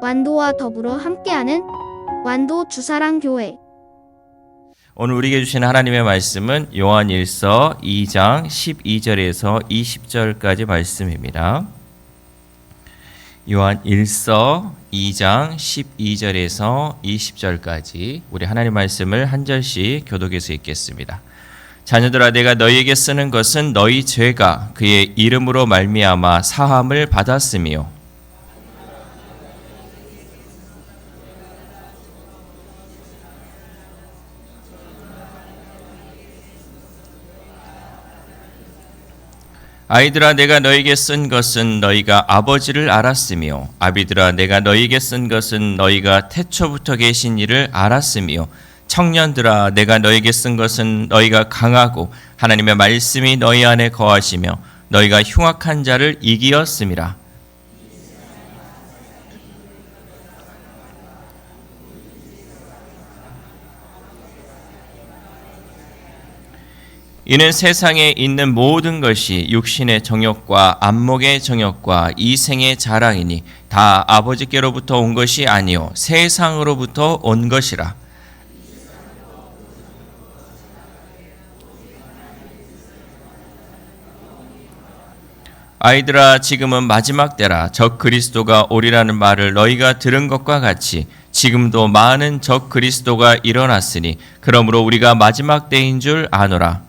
완도와 더불어 함께하는 완도 주사랑교회. 오늘 우리에게 주신 하나님의 말씀은 요한 1서 2장 12절에서 20절까지 말씀입니다. 요한 1서 2장 12절에서 20절까지 우리 하나님 말씀을 한 절씩 교독해서 읽겠습니다. 자녀들아, 내가 너희에게 쓰는 것은 너희 죄가 그의 이름으로 말미암아 사함을 받았으며 아이들아, 내가 너희에게 쓴 것은 너희가 아버지를 알았으며 아비들아, 내가 너희에게 쓴 것은 너희가 태초부터 계신 이를 알았으며 청년들아, 내가 너희에게 쓴 것은 너희가 강하고 하나님의 말씀이 너희 안에 거하시며 너희가 흉악한 자를 이기었음이라. 이는 세상에 있는 모든 것이 육신의 정욕과 안목의 정욕과 이생의 자랑이니 다 아버지께로부터 온 것이 아니요 세상으로부터 온 것이라. 아이들아, 지금은 마지막 때라. 적 그리스도가 오리라는 말을 너희가 들은 것과 같이 지금도 많은 적 그리스도가 일어났으니 그러므로 우리가 마지막 때인 줄 아노라.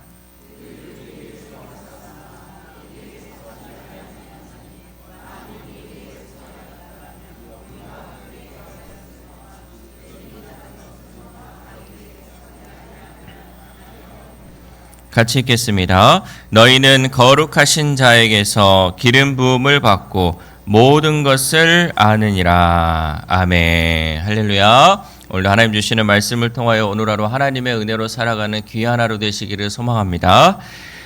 같이 읽겠습니다. 너희는 거룩하신 자에게서 기름 부음을 받고 모든 것을 아느니라. 아멘. 할렐루야. 오늘 하나님 주시는 말씀을 통하여 오늘 하루 하나님의 은혜로 살아가는 귀한 하루 되시기를 소망합니다.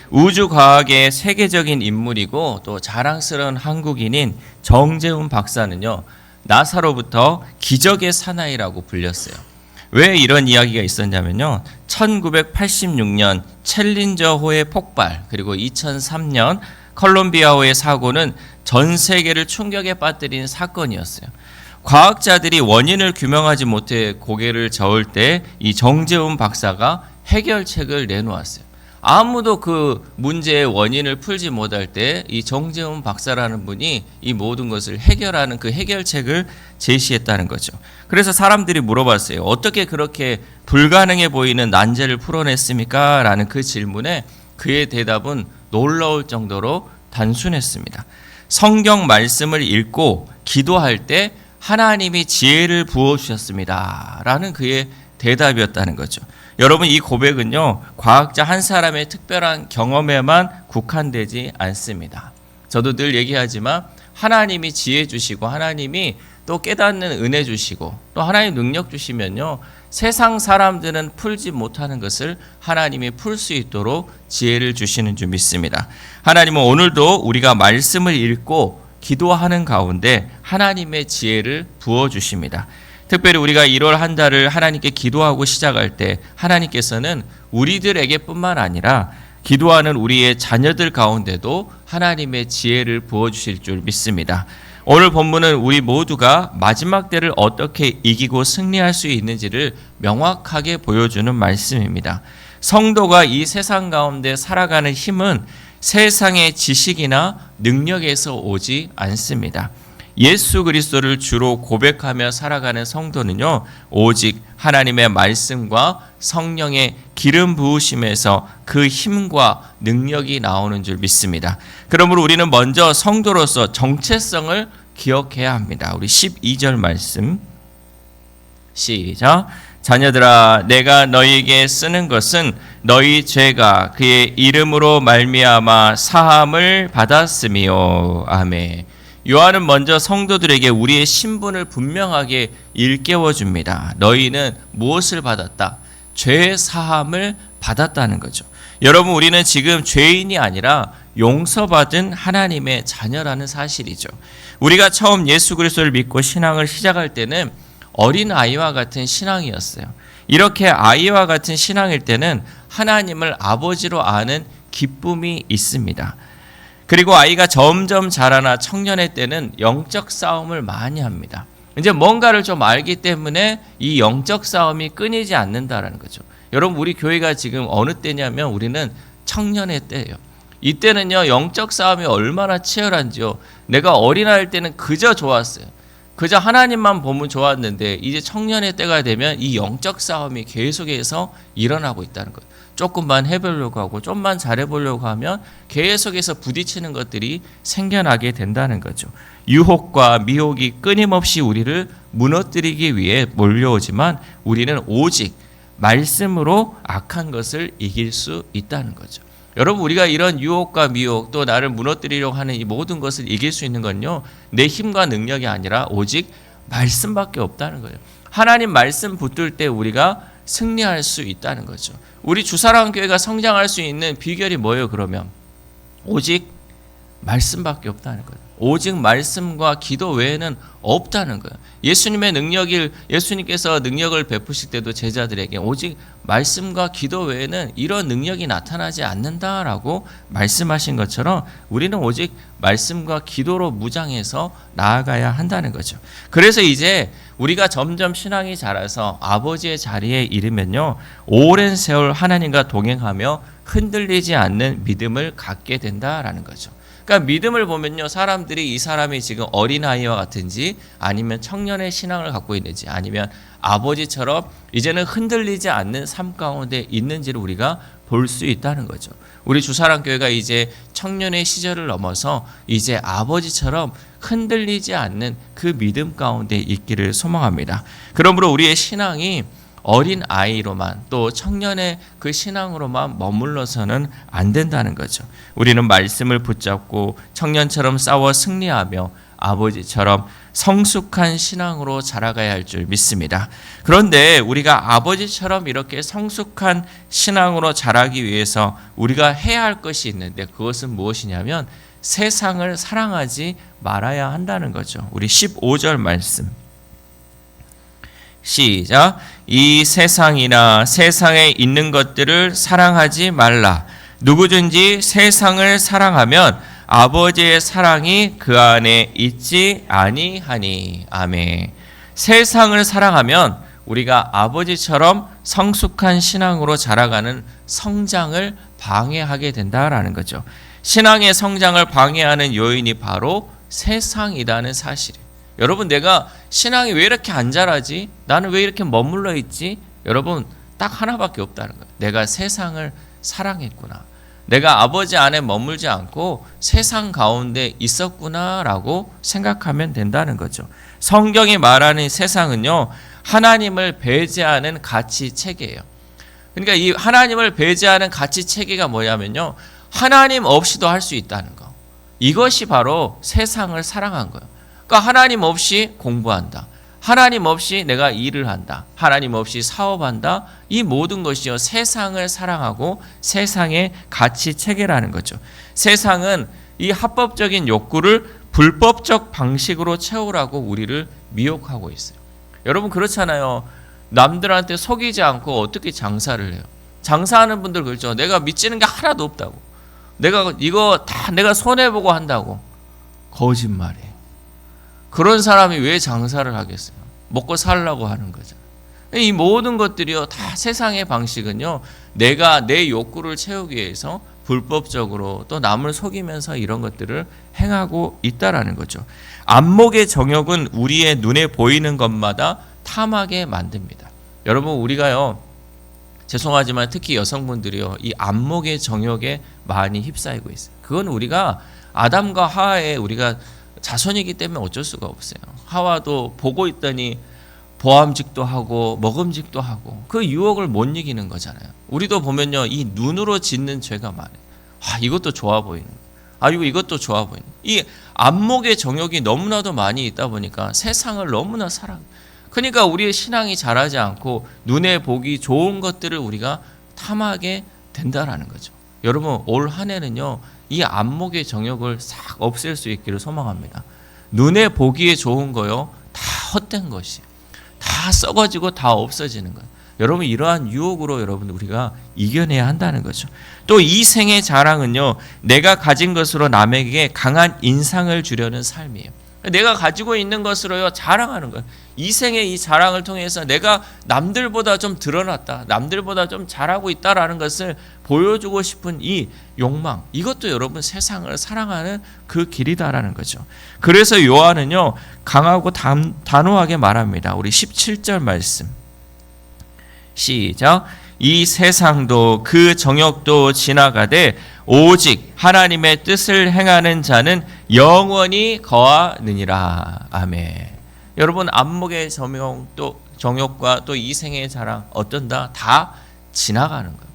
우주과학의 세계적인 인물이고 또 자랑스러운 한국인인 정재훈 박사는요, 나사로부터 기적의 사나이라고 불렸어요. 왜 이런 이야기가 있었냐면요, 1986년 챌린저호의 폭발, 그리고 2003년 콜롬비아호의 사고는 전 세계를 충격에 빠뜨린 사건이었어요. 과학자들이 원인을 규명하지 못해 고개를 저을 때 이 정재훈 박사가 해결책을 내놓았어요. 아무도 그 문제의 원인을 풀지 못할 때 이 정재훈 박사라는 분이 이 모든 것을 해결하는 그 해결책을 제시했다는 거죠. 그래서 사람들이 물어봤어요. 어떻게 그렇게 불가능해 보이는 난제를 풀어냈습니까? 라는 그 질문에 그의 대답은 놀라울 정도로 단순했습니다. 성경 말씀을 읽고 기도할 때 하나님이 지혜를 부어주셨습니다. 라는 그의 대답이었다는 거죠. 여러분, 이 고백은요, 과학자 한 사람의 특별한 경험에만 국한되지 않습니다. 저도 늘 얘기하지만 하나님이 지혜 주시고 하나님이 또 깨닫는 은혜 주시고 또 하나님 능력 주시면요, 세상 사람들은 풀지 못하는 것을 하나님이 풀 수 있도록 지혜를 주시는 줄 믿습니다. 하나님은 오늘도 우리가 말씀을 읽고 기도하는 가운데 하나님의 지혜를 부어주십니다. 특별히 우리가 1월 한 달을 하나님께 기도하고 시작할 때 하나님께서는 우리들에게 뿐만 아니라 기도하는 우리의 자녀들 가운데도 하나님의 지혜를 부어주실 줄 믿습니다. 오늘 본문은 우리 모두가 마지막 때를 어떻게 이기고 승리할 수 있는지를 명확하게 보여주는 말씀입니다. 성도가 이 세상 가운데 살아가는 힘은 세상의 지식이나 능력에서 오지 않습니다. 예수 그리스도를 주로 고백하며 살아가는 성도는요, 오직 하나님의 말씀과 성령의 기름 부으심에서 그 힘과 능력이 나오는 줄 믿습니다. 그러므로 우리는 먼저 성도로서 정체성을 기억해야 합니다. 우리 12절 말씀 시작. 자녀들아, 내가 너희에게 쓰는 것은 너희 죄가 그의 이름으로 말미암아 사함을 받았으며. 아멘. 요한은 먼저 성도들에게 우리의 신분을 분명하게 일깨워 줍니다. 너희는 무엇을 받았다? 죄 사함을 받았다는 거죠. 여러분, 우리는 지금 죄인이 아니라 용서받은 하나님의 자녀라는 사실이죠. 우리가 처음 예수 그리스도를 믿고 신앙을 시작할 때는 어린 아이와 같은 신앙이었어요. 이렇게 아이와 같은 신앙일 때는 하나님을 아버지로 아는 기쁨이 있습니다. 그리고 아이가 점점 자라나 청년의 때는 영적 싸움을 많이 합니다. 이제 뭔가를 좀 알기 때문에 이 영적 싸움이 끊이지 않는다라는 거죠. 여러분, 우리 교회가 지금 어느 때냐면 우리는 청년의 때예요. 이때는요, 영적 싸움이 얼마나 치열한지요. 내가 어린아이일 때는 그저 좋았어요. 그저 하나님만 보면 좋았는데 이제 청년의 때가 되면 이 영적 싸움이 계속해서 일어나고 있다는 거예요. 조금만 해보려고 하고 좀만 잘해보려고 하면 계속해서 부딪히는 것들이 생겨나게 된다는 거죠. 유혹과 미혹이 끊임없이 우리를 무너뜨리기 위해 몰려오지만 우리는 오직 말씀으로 악한 것을 이길 수 있다는 거죠. 여러분, 우리가 이런 유혹과 미혹 또 나를 무너뜨리려고 하는 이 모든 것을 이길 수 있는 건요, 내 힘과 능력이 아니라 오직 말씀밖에 없다는 거예요. 하나님 말씀 붙들 때 우리가 승리할 수 있다는 거죠. 우리 주사랑교회가 성장할 수 있는 비결이 뭐예요? 그러면 오직 말씀밖에 없다는 거예요. 오직 말씀과 기도 외에는 없다는 거예요. 예수님께서 능력을 베푸실 때도 제자들에게 오직 말씀과 기도 외에는 이런 능력이 나타나지 않는다라고 말씀하신 것처럼 우리는 오직 말씀과 기도로 무장해서 나아가야 한다는 거죠. 그래서 이제 우리가 점점 신앙이 자라서 아버지의 자리에 이르면요, 오랜 세월 하나님과 동행하며 흔들리지 않는 믿음을 갖게 된다라는 거죠. 그러니까 믿음을 보면요, 사람들이 이 사람이 지금 어린아이와 같은지 아니면 청년의 신앙을 갖고 있는지 아니면 아버지처럼 이제는 흔들리지 않는 삶 가운데 있는지를 우리가 볼 수 있다는 거죠. 우리 주사랑교회가 이제 청년의 시절을 넘어서 이제 아버지처럼 흔들리지 않는 그 믿음 가운데 있기를 소망합니다. 그러므로 우리의 신앙이 어린 아이로만 또 청년의 그 신앙으로만 머물러서는 안 된다는 거죠. 우리는 말씀을 붙잡고 청년처럼 싸워 승리하며 아버지처럼 성숙한 신앙으로 자라가야 할 줄 믿습니다. 그런데 우리가 아버지처럼 이렇게 성숙한 신앙으로 자라기 위해서 우리가 해야 할 것이 있는데 그것은 무엇이냐면 세상을 사랑하지 말아야 한다는 거죠. 우리 15절 말씀 시작. 이 세상이나 세상에 있는 것들을 사랑하지 말라. 누구든지 세상을 사랑하면 아버지의 사랑이 그 안에 있지 아니하니. 아멘. 세상을 사랑하면 우리가 아버지처럼 성숙한 신앙으로 자라가는 성장을 방해하게 된다라는 거죠. 신앙의 성장을 방해하는 요인이 바로 세상이라는 사실이에요. 여러분, 내가 신앙이 왜 이렇게 안 자라지? 나는 왜 이렇게 머물러 있지? 여러분, 딱 하나밖에 없다는 거예요. 내가 세상을 사랑했구나. 내가 아버지 안에 머물지 않고 세상 가운데 있었구나라고 생각하면 된다는 거죠. 성경이 말하는 세상은요, 하나님을 배제하는 가치 체계예요. 그러니까 이 하나님을 배제하는 가치 체계가 뭐냐면요, 하나님 없이도 할 수 있다는 거. 이것이 바로 세상을 사랑한 거예요. 그러니까 하나님 없이 공부한다. 하나님 없이 내가 일을 한다. 하나님 없이 사업한다. 이 모든 것이요, 세상을 사랑하고 세상의 가치 체계라는 거죠. 세상은 이 합법적인 욕구를 불법적 방식으로 채우라고 우리를 미혹하고 있어요. 여러분, 그렇잖아요. 남들한테 속이지 않고 어떻게 장사를 해요? 장사하는 분들 그렇죠. 내가 미치는 게 하나도 없다고. 내가 이거 다 내가 손해보고 한다고. 거짓말이에요. 그런 사람이 왜 장사를 하겠어요? 먹고 살라고 하는 거잖아요. 이 모든 것들이요, 다 세상의 방식은요, 내가 내 욕구를 채우기 위해서 불법적으로 또 남을 속이면서 이런 것들을 행하고 있다라는 거죠. 안목의 정욕은 우리의 눈에 보이는 것마다 탐하게 만듭니다. 여러분, 우리가요, 죄송하지만 특히 여성분들이요, 이 안목의 정욕에 많이 휩싸이고 있어요. 그건 우리가 아담과 하와의 우리가 자손이기 때문에 어쩔 수가 없어요. 하와도 보고 있더니 보암직도 하고 먹음직도 하고 그 유혹을 못 이기는 거잖아요. 우리도 보면요, 이 눈으로 짓는 죄가 많아요. 이것도 좋아 보이는 거예요. 이것도 좋아 보이는 거예요. 이 안목의 정욕이 너무나도 많이 있다 보니까 세상을 너무나 사랑해요. 그러니까 우리의 신앙이 자라지 않고 눈에 보기 좋은 것들을 우리가 탐하게 된다라는 거죠. 여러분, 올 한 해는요, 이 안목의 정욕을 싹 없앨 수 있기를 소망합니다. 눈에 보기에 좋은 거요, 다 헛된 것이, 다 썩어지고 다 없어지는 것. 여러분, 이러한 유혹으로 여러분 우리가 이겨내야 한다는 거죠. 또 이 생의 자랑은요, 내가 가진 것으로 남에게 강한 인상을 주려는 삶이에요. 내가 가지고 있는 것으로요 자랑하는 거예요. 이 생의 이 자랑을 통해서 내가 남들보다 좀 드러났다, 남들보다 좀 잘하고 있다라는 것을 보여주고 싶은 이 욕망, 이것도 여러분 세상을 사랑하는 그 길이다라는 거죠. 그래서 요한은요 강하고 단호하게 말합니다. 우리 17절 말씀 시작. 이 세상도 그 정욕도 지나가되 오직 하나님의 뜻을 행하는 자는 영원히 거하느니라. 아멘. 여러분 안목의 정욕과 또 이생의 자랑 어떤다? 다 지나가는 거예요.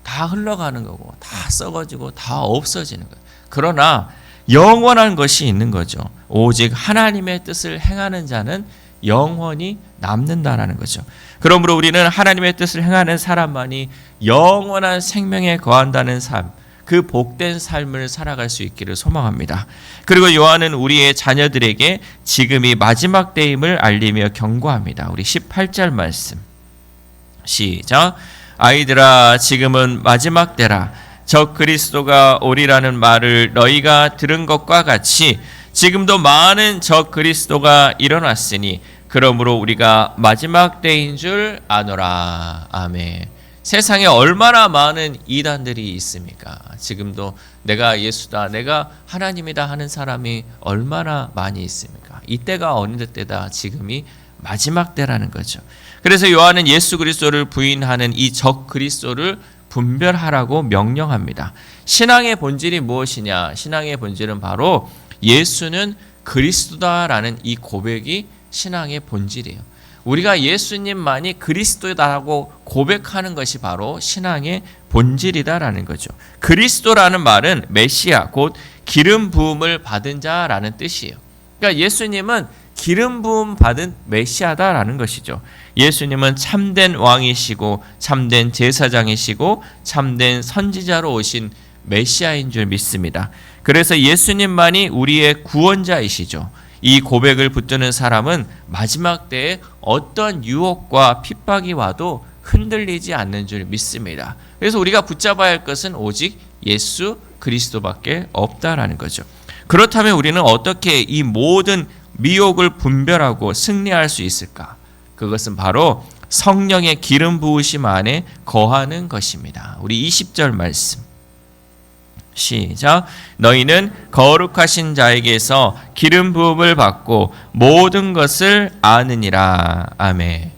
다 흘러가는 거고 다 썩어지고 다 없어지는 거예요. 그러나 영원한 것이 있는 거죠. 오직 하나님의 뜻을 행하는 자는 영원히 남는다라는 거죠. 그러므로 우리는 하나님의 뜻을 행하는 사람만이 영원한 생명에 거한다는 삶, 그 복된 삶을 살아갈 수 있기를 소망합니다. 그리고 요한은 우리의 자녀들에게 지금이 마지막 때임을 알리며 경고합니다. 우리 18절 말씀 시작. 아이들아 지금은 마지막 때라. 적 그리스도가 오리라는 말을 너희가 들은 것과 같이 지금도 많은 적 그리스도가 일어났으니 그러므로 우리가 마지막 때인 줄 아노라. 아멘. 세상에 얼마나 많은 이단들이 있습니까? 지금도 내가 예수다, 내가 하나님이다 하는 사람이 얼마나 많이 있습니까? 이때가 어느 때다? 지금이 마지막 때라는 거죠. 그래서 요한은 예수 그리스도를 부인하는 이 적 그리스도를 분별하라고 명령합니다. 신앙의 본질이 무엇이냐? 신앙의 본질은 바로 예수는 그리스도다라는 이 고백이 신앙의 본질이에요. 우리가 예수님만이 그리스도다라고 고백하는 것이 바로 신앙의 본질이다라는 거죠. 그리스도라는 말은 메시아, 곧 기름 부음을 받은 자라는 뜻이에요. 그러니까 예수님은 기름 부음 받은 메시아다라는 것이죠. 예수님은 참된 왕이시고 참된 제사장이시고 참된 선지자로 오신 메시아인 줄 믿습니다. 그래서 예수님만이 우리의 구원자이시죠. 이 고백을 붙드는 사람은 마지막 때에 어떤 유혹과 핍박이 와도 흔들리지 않는 줄 믿습니다. 그래서 우리가 붙잡아야 할 것은 오직 예수 그리스도밖에 없다라는 거죠. 그렇다면 우리는 어떻게 이 모든 미혹을 분별하고 승리할 수 있을까? 그것은 바로 성령의 기름 부으심 안에 거하는 것입니다. 우리 20절 말씀 시작. 너희는 거룩하신 자에게서 기름 부음을 받고 모든 것을 아느니라. 아멘.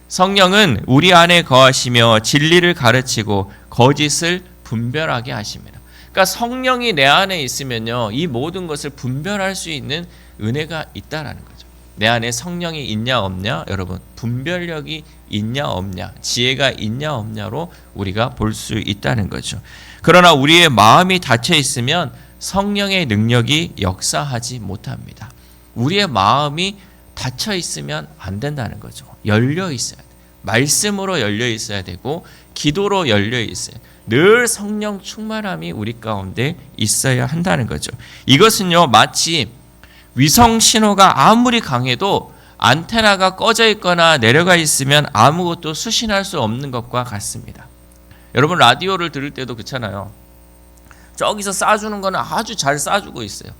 성령은 우리 안에 거하시며 진리를 가르치고 거짓을 분별하게 하십니다. 그러니까 성령이 내 안에 있으면요, 이 모든 것을 분별할 수 있는 은혜가 있다라는 거죠. 내 안에 성령이 있냐 없냐, 여러분 분별력이 있냐 없냐, 지혜가 있냐 없냐로 우리가 볼 수 있다는 거죠. 그러나 우리의 마음이 닫혀 있으면 성령의 능력이 역사하지 못합니다. 우리의 마음이 닫혀 있으면 안 된다는 거죠. 열려 있어야 돼. 말씀으로 열려 있어야 되고 기도로 열려 있어야 돼. 늘 성령 충만함이 우리 가운데 있어야 한다는 거죠. 이것은요, 마치 위성 신호가 아무리 강해도 안테나가 꺼져 있거나 내려가 있으면 아무것도 수신할 수 없는 것과 같습니다. 여러분 라디오를 들을 때도 그렇잖아요. 저기서 쏴주는 거는 아주 잘 쏴주고 있어요.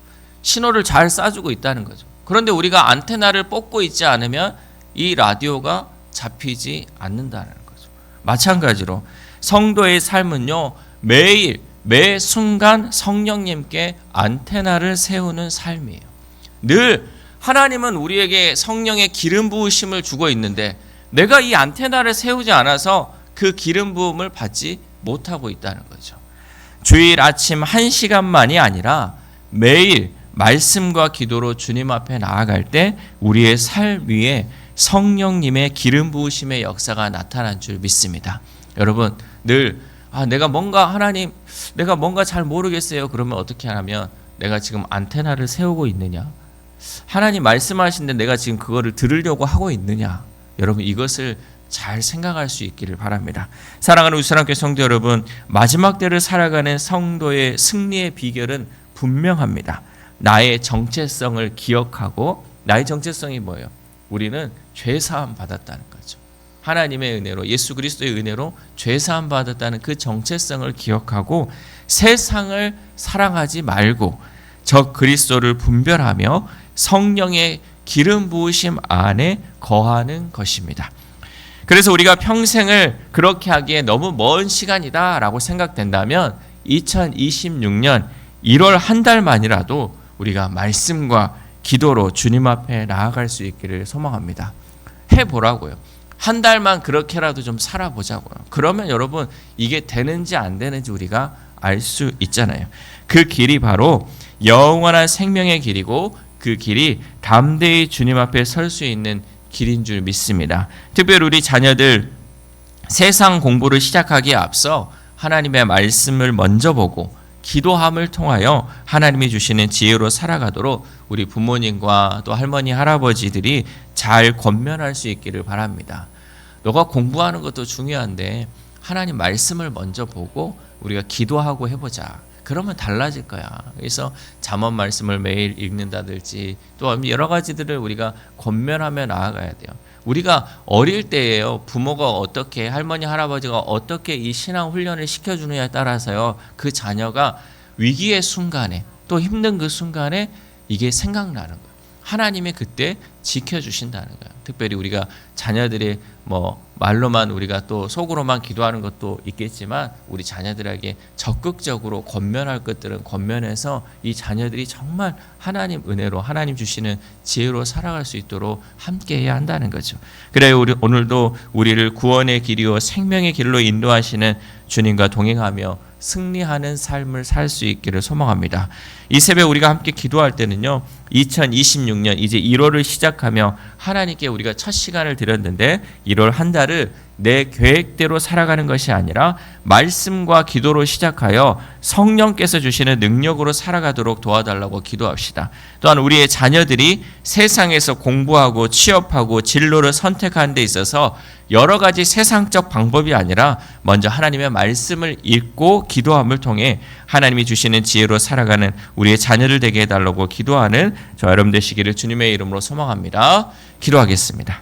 신호를 잘 쏴주고 있다는 거죠. 그런데 우리가 안테나를 뽑고 있지 않으면 이 라디오가 잡히지 않는다는 거죠. 마찬가지로 성도의 삶은요, 매일 매 순간 성령님께 안테나를 세우는 삶이에요. 늘 하나님은 우리에게 성령의 기름 부으심을 주고 있는데 내가 이 안테나를 세우지 않아서 그 기름 부음을 받지 못하고 있다는 거죠. 주일 아침 1시간만이 아니라 매일 말씀과 기도로 주님 앞에 나아갈 때 우리의 삶 위에 성령님의 기름 부으심의 역사가 나타난 줄 믿습니다. 여러분 늘 내가 뭔가 잘 모르겠어요. 그러면 어떻게 하냐면 내가 지금 안테나를 세우고 있느냐? 하나님 말씀하시는데 내가 지금 그거를 들으려고 하고 있느냐? 여러분 이것을 잘 생각할 수 있기를 바랍니다. 사랑하는 우수랑교회 성도 여러분, 마지막 때를 살아가는 성도의 승리의 비결은 분명합니다. 나의 정체성을 기억하고, 나의 정체성이 뭐예요? 우리는 죄사함 받았다는 거죠. 하나님의 은혜로, 예수 그리스도의 은혜로 죄사함 받았다는 그 정체성을 기억하고 세상을 사랑하지 말고 적 그리스도를 분별하며 성령의 기름 부으심 안에 거하는 것입니다. 그래서 우리가 평생을 그렇게 하기에 너무 먼 시간이다라고 생각된다면 2026년 1월 한 달만이라도 우리가 말씀과 기도로 주님 앞에 나아갈 수 있기를 소망합니다. 해보라고요. 한 달만 그렇게라도 좀 살아보자고요. 그러면 여러분 이게 되는지 안 되는지 우리가 알 수 있잖아요. 그 길이 바로 영원한 생명의 길이고 그 길이 담대히 주님 앞에 설 수 있는 길인 줄 믿습니다. 특별히 우리 자녀들 세상 공부를 시작하기에 앞서 하나님의 말씀을 먼저 보고 기도함을 통하여 하나님이 주시는 지혜로 살아가도록 우리 부모님과 또 할머니, 할아버지들이 잘 권면할 수 있기를 바랍니다. 너가 공부하는 것도 중요한데 하나님 말씀을 먼저 보고 우리가 기도하고 해보자. 그러면 달라질 거야. 그래서 잠언 말씀을 매일 읽는다든지 또 여러 가지들을 우리가 권면하며 나아가야 돼요. 우리가 어릴 때에요. 부모가 어떻게 할머니 할아버지가 어떻게 이 신앙 훈련을 시켜주느냐에 따라서요. 그 자녀가 위기의 순간에 또 힘든 그 순간에 이게 생각나는 거예요. 하나님이 그때 지켜주신다는 거예요. 특별히 우리가 자녀들이 말로만 우리가 또 속으로만 기도하는 것도 있겠지만 우리 자녀들에게 적극적으로 권면할 것들은 권면해서 이 자녀들이 정말 하나님 은혜로 하나님 주시는 지혜로 살아갈 수 있도록 함께해야 한다는 거죠. 그래요. 우리 오늘도 우리를 구원의 길이요 생명의 길로 인도하시는 주님과 동행하며 승리하는 삶을 살 수 있기를 소망합니다. 이 새벽 우리가 함께 기도할 때는요. 2026년 이제 1월을 시작하며 하나님께 우리가 첫 시간을 드렸는데 1월 한 달을 내 계획대로 살아가는 것이 아니라 말씀과 기도로 시작하여 성령께서 주시는 능력으로 살아가도록 도와달라고 기도합시다. 또한 우리의 자녀들이 세상에서 공부하고 취업하고 진로를 선택하는 데 있어서 여러 가지 세상적 방법이 아니라 먼저 하나님의 말씀을 읽고 기도함을 통해 하나님이 주시는 지혜로 살아가는 우리의 자녀들 되게 해달라고 기도하는 저 여러분 되시기를 주님의 이름으로 소망합니다. 기도하겠습니다.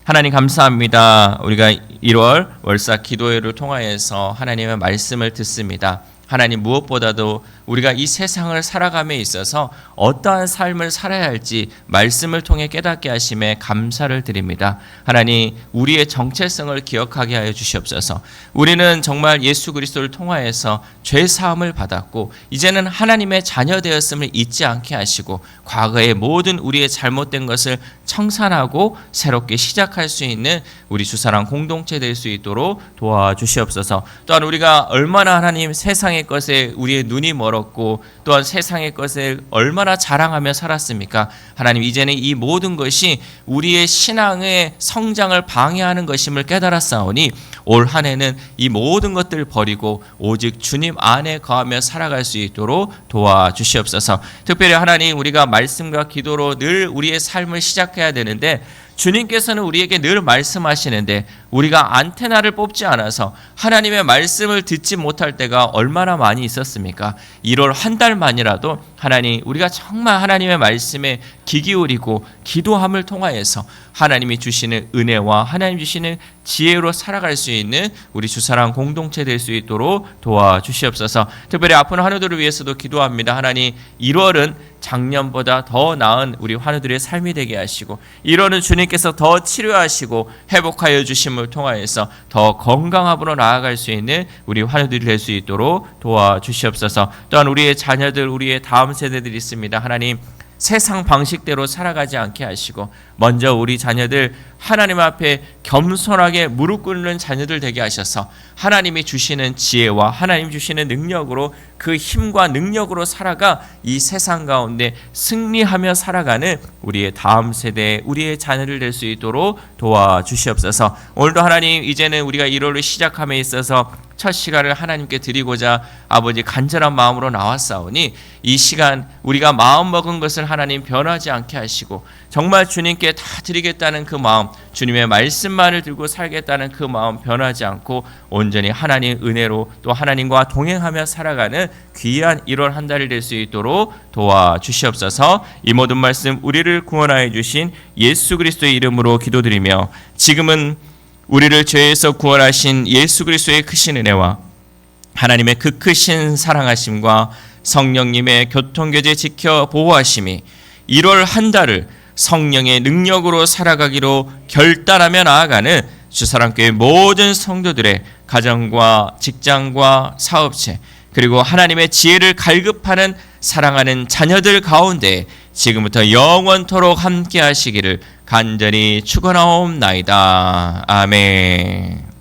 하나님 감사합니다. 우리가 1월 월사 기도회를 통하여서 하나님의 말씀을 듣습니다. 하나님 무엇보다도 우리가 이 세상을 살아감에 있어서 어떠한 삶을 살아야 할지 말씀을 통해 깨닫게 하심에 감사를 드립니다. 하나님 우리의 정체성을 기억하게 하여 주시옵소서. 우리는 정말 예수 그리스도를 통하여서 죄 사함을 받았고 이제는 하나님의 자녀 되었음을 잊지 않게 하시고 과거의 모든 우리의 잘못된 것을 청산하고 새롭게 시작할 수 있는 우리 주사랑 공동체 될 수 있도록 도와주시옵소서. 또한 우리가 얼마나 하나님 세상의 것에 우리의 눈이 멀었고 또한 세상의 것을 얼마나 자랑하며 살았습니까? 하나님 이제는 이 모든 것이 우리의 신앙의 성장을 방해하는 것임을 깨달았사오니 올 한 해는 이 모든 것들을 버리고 오직 주님 안에 거하며 살아갈 수 있도록 도와주시옵소서. 특별히 하나님 우리가 말씀과 기도로 늘 우리의 삶을 시작해야 되는데 주님께서는 우리에게 늘 말씀하시는데 우리가 안테나를 뽑지 않아서 하나님의 말씀을 듣지 못할 때가 얼마나 많이 있었습니까? 1월 한 달만이라도 하나님 우리가 정말 하나님의 말씀에 귀 기울이고 기도함을 통하여서 하나님이 주시는 은혜와 하나님 주시는 지혜로 살아갈 수 있는 우리 주사랑 공동체 될 수 있도록 도와주시옵소서. 특별히 아픈 환우들을 위해서도 기도합니다. 하나님 1월은 작년보다 더 나은 우리 환우들의 삶이 되게 하시고 1월은 주님께서 더 치료하시고 회복하여 주심을 통하여서 더 건강함으로 나아갈 수 있는 우리 환우들이 될 수 있도록 도와주시옵소서. 또한 우리의 자녀들 우리의 다음 세대들이 있습니다. 하나님 세상 방식대로 살아가지 않게 하시고 먼저 우리 자녀들 하나님 앞에 겸손하게 무릎 꿇는 자녀들 되게 하셔서 하나님이 주시는 지혜와 하나님 주시는 능력으로 그 힘과 능력으로 살아가 이 세상 가운데 승리하며 살아가는 우리의 다음 세대 우리의 자녀들 될 수 있도록 도와주시옵소서. 오늘도 하나님 이제는 우리가 1월을 시작함에 있어서 첫 시간을 하나님께 드리고자 아버지 간절한 마음으로 나왔사오니 이 시간 우리가 마음 먹은 것을 하나님 변하지 않게 하시고 정말 주님께 다 드리겠다는 그 마음 주님의 말씀만을 들고 살겠다는 그 마음 변하지 않고 온전히 하나님 은혜로 또 하나님과 동행하며 살아가는 귀한 1월 한 달이 될 수 있도록 도와주시옵소서. 이 모든 말씀 우리를 구원하여 주신 예수 그리스도의 이름으로 기도드리며 지금은 우리를 죄에서 구원하신 예수 그리스도의 크신 은혜와 하나님의 그 크신 사랑하심과 성령님의 교통교제 지켜 보호하심이 1월 한 달을 성령의 능력으로 살아가기로 결단하며 나아가는 주사랑교회 모든 성도들의 가정과 직장과 사업체 그리고 하나님의 지혜를 갈급하는 사랑하는 자녀들 가운데 지금부터 영원토록 함께 하시기를 간절히 축원하옵나이다. 아멘.